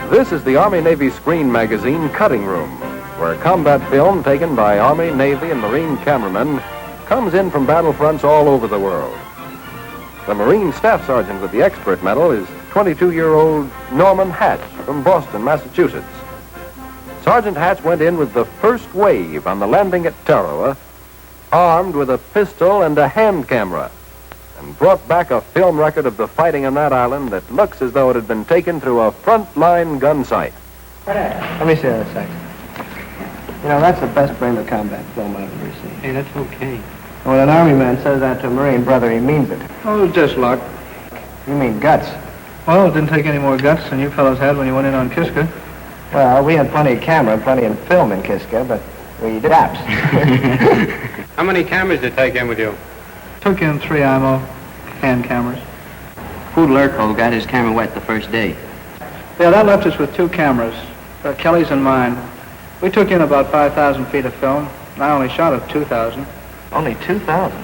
This is the Army-Navy Screen Magazine Cutting Room, where combat film taken by Army, Navy, and Marine cameramen comes in from battlefronts all over the world. The Marine Staff Sergeant with the Expert Medal is 22-year-old Norman Hatch from Boston, Massachusetts. Sergeant Hatch went in with the first wave on the landing at Tarawa, armed with a pistol and a hand camera, and brought back a film record of the fighting on that island that looks as though it had been taken through a front-line gun sight. Let me see that a second. You know, that's the best brand of combat film I've ever seen. Hey, that's okay. When an Army man says that to a Marine brother, he means it. Oh, it was just luck. You mean guts. Well, it didn't take any more guts than you fellows had when you went in on Kiska. Well, we had plenty of camera and plenty of film in Kiska, but we did apps. How many cameras did you take in with you? Took in 3 IMO hand cameras. Poodle Urkel got his camera wet the first day. Yeah, that left us with 2 cameras, Kelly's and mine. We took in about 5,000 feet of film, and I only shot at 2,000. Only 2,000?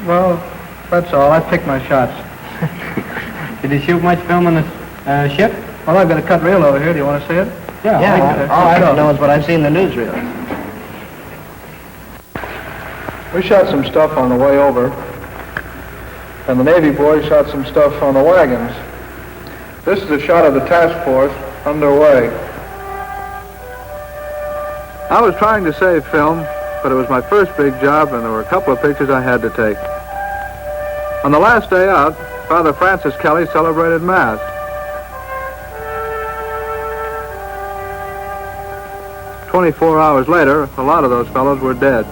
Well, that's all. I picked my shots. Did you shoot much film on the ship? Well, I've got a cut reel over here. Do you want to see it? Yeah, all I don't know is what I've seen in the newsreel. We shot some stuff on the way over, and the Navy boys shot some stuff on the wagons. This is a shot of the task force underway. I was trying to save film, but it was my first big job, and there were a couple of pictures I had to take. On the last day out, Father Francis Kelly celebrated Mass. "24 hours later, a lot of those fellows were dead.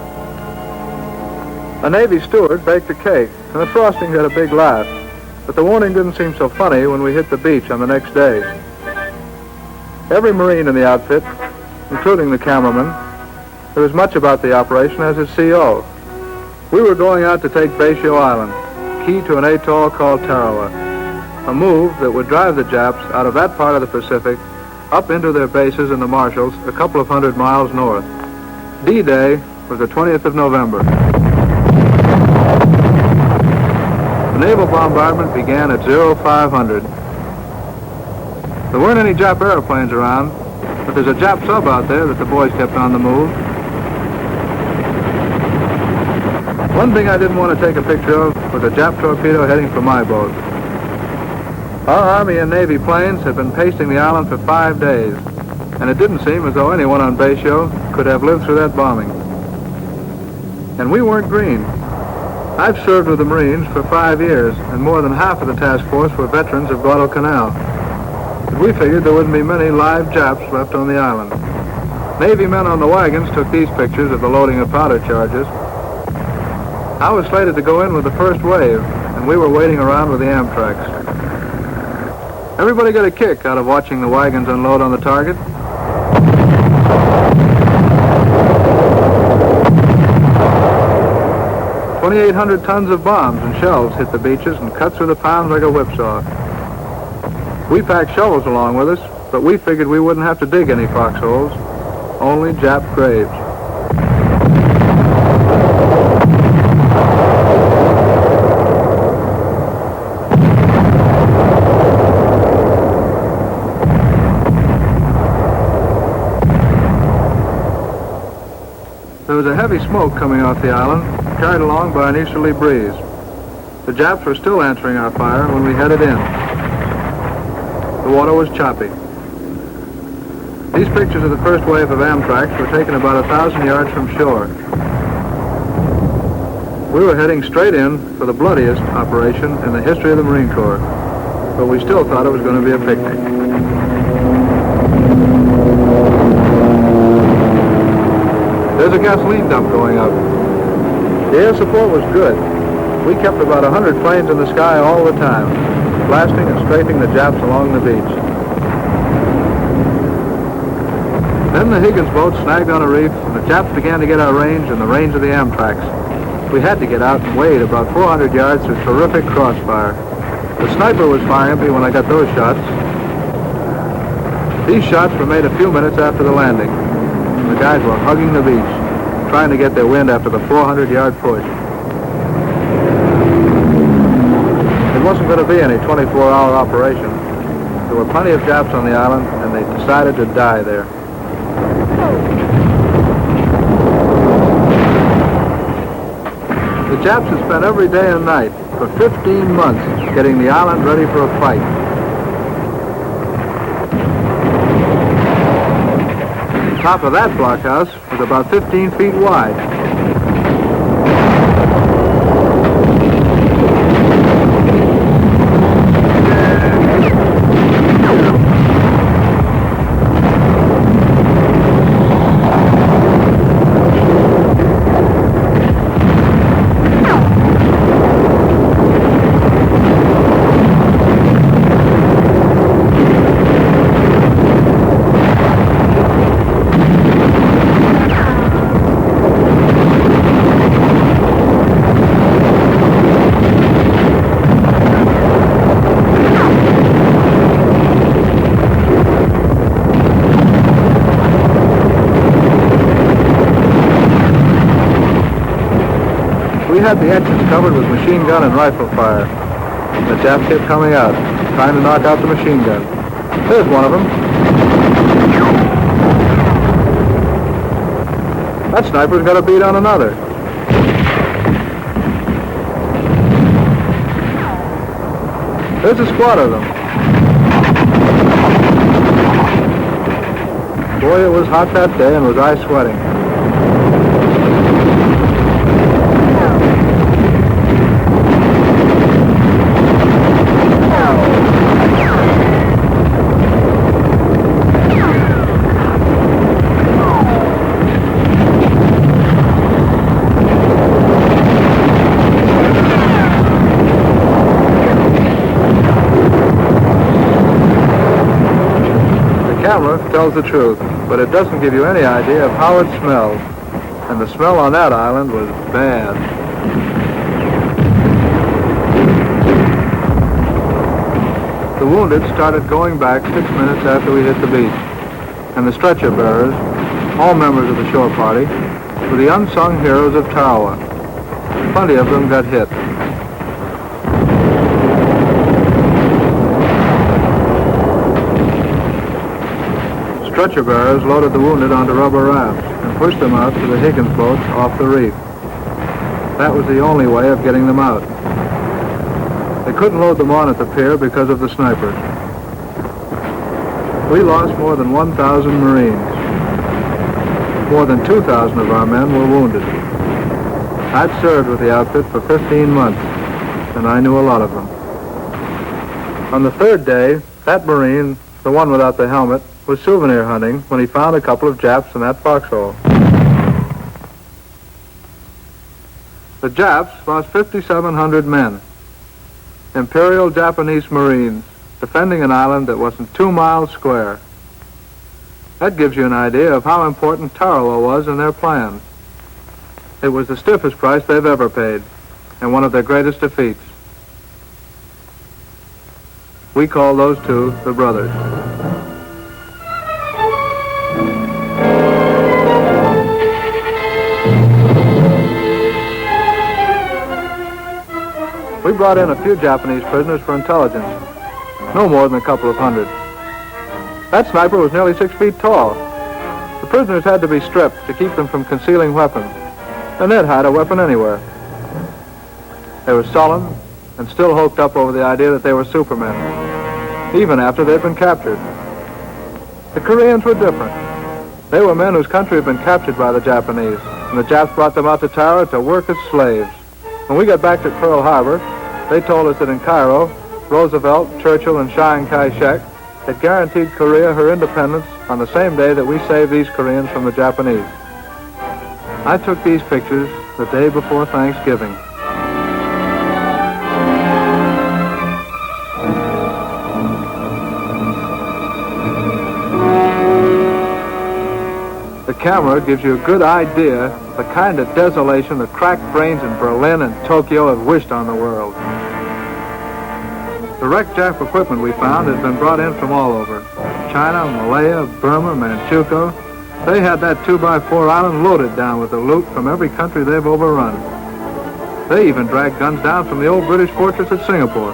A Navy steward baked a cake, and the frosting had a big laugh, but the warning didn't seem so funny when we hit the beach on the next day. Every Marine in the outfit, including the cameraman, knew as much about the operation as his CO. We were going out to take Bayshore Island, key to an atoll called Tarawa, a move that would drive the Japs out of that part of the Pacific up into their bases in the Marshalls a couple of 100 miles north. D-Day was the 20th of November. The naval bombardment began at 0500. There weren't any Jap airplanes around, but there's a Jap sub out there that the boys kept on the move. One thing I didn't want to take a picture of was a Jap torpedo heading for my boat. Our Army and Navy planes had been pacing the island for 5 days, and it didn't seem as though anyone on Bayshore could have lived through that bombing. And we weren't green. I've served with the Marines for 5 years, and more than half of the task force were veterans of Guadalcanal. But we figured there wouldn't be many live Japs left on the island. Navy men on the wagons took these pictures of the loading of powder charges. I was slated to go in with the first wave, and we were waiting around with the Amtraks. Everybody got a kick out of watching the wagons unload on the target. "2,800 tons of bombs and shells hit the beaches and cut through the pounds like a whipsaw. We packed shovels along with us, but we figured we wouldn't have to dig any foxholes, only Jap graves. There was a heavy smoke coming off the island, carried along by an easterly breeze. The Japs were still answering our fire when we headed in. The water was choppy. These pictures of the first wave of Amtraks were taken about 1,000 yards from shore. We were heading straight in for the bloodiest operation in the history of the Marine Corps, but we still thought it was going to be a picnic. There's a gasoline dump going up. The air support was good. We kept about 100 planes in the sky all the time, blasting and strafing the Japs along the beach. Then the Higgins boat snagged on a reef, and the Japs began to get our range and the range of the Amtraks. We had to get out and wade about 400 yards through terrific crossfire. The sniper was firing at me when I got those shots. These shots were made a few minutes after the landing. The guys were hugging the beach, trying to get their wind after the 400-yard push. It wasn't going to be any 24-hour operation. There were plenty of Japs on the island, and they decided to die there. The Japs had spent every day and night for 15 months getting the island ready for a fight. The top of that blockhouse was about 15 feet wide. We had the exits covered with machine gun and rifle fire. The Japs kept coming out, trying to knock out the machine gun. There's one of them. That sniper's got a bead on another. There's a squad of them. Boy, it was hot that day, and was I sweating. The camera tells the truth, but it doesn't give you any idea of how it smells. And the smell on that island was bad. The wounded started going back 6 minutes after we hit the beach. And the stretcher bearers, all members of the shore party, were the unsung heroes of Tarawa. Plenty of them got hit. Stretcher bearers loaded the wounded onto rubber rafts and pushed them out to the Higgins boats off the reef. That was the only way of getting them out. They couldn't load them on at the pier because of the snipers. We lost more than 1,000 Marines. More than 2,000 of our men were wounded. I'd served with the outfit for 15 months, and I knew a lot of them. On the third day, that Marine, the one without the helmet, was souvenir hunting when he found a couple of Japs in that foxhole. The Japs lost 5,700 men. Imperial Japanese Marines defending an island that wasn't 2 miles square. That gives you an idea of how important Tarawa was in their plans. It was the stiffest price they've ever paid, and one of their greatest defeats. We call those two the brothers. We brought in a few Japanese prisoners for intelligence, no more than a couple of hundred. That sniper was nearly 6 feet tall. The prisoners had to be stripped to keep them from concealing weapons, and they'd hide a weapon anywhere. They were sullen and still hoped up over the idea that they were supermen, even after they'd been captured. The Koreans were different. They were men whose country had been captured by the Japanese, and the Japs brought them out to Tarawa to work as slaves. When we got back to Pearl Harbor, they told us that in Cairo, Roosevelt, Churchill, and Chiang Kai-shek had guaranteed Korea her independence on the same day that we saved these Koreans from the Japanese. I took these pictures the day before Thanksgiving. The camera gives you a good idea of the kind of desolation the cracked brains in Berlin and Tokyo have wished on the world. The wrecked Jap equipment we found has been brought in from all over. China, Malaya, Burma, Manchukuo, They had that 2x4 island loaded down with the loot from every country they've overrun. They even dragged guns down from the old British fortress at Singapore.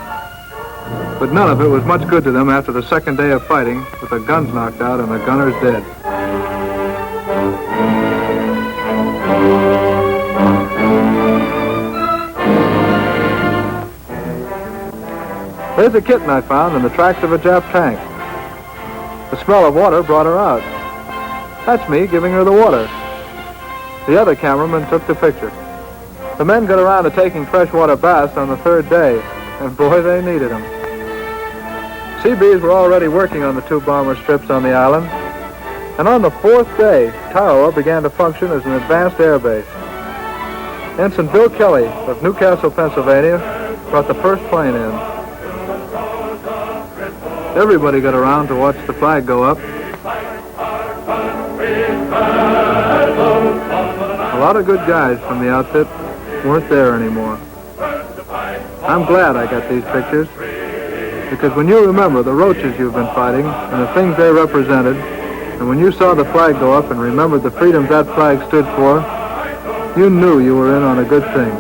But none of it was much good to them after the second day of fighting, with the guns knocked out and the gunners dead. There's a kitten I found in the tracks of a Jap tank. The smell of water brought her out. That's me giving her the water. The other cameraman took the picture. The men got around to taking freshwater baths on the third day, and boy, they needed them. Seabees were already working on the 2 bomber strips on the island, and on the 4th day, Tarawa began to function as an advanced air base. Ensign Bill Kelly of Newcastle, Pennsylvania, brought the first plane in. Everybody got around to watch the flag go up. A lot of good guys from the outfit weren't there anymore. I'm glad I got these pictures, because when you remember the roaches you've been fighting and the things they represented, and when you saw the flag go up and remembered the freedoms that flag stood for, you knew you were in on a good thing.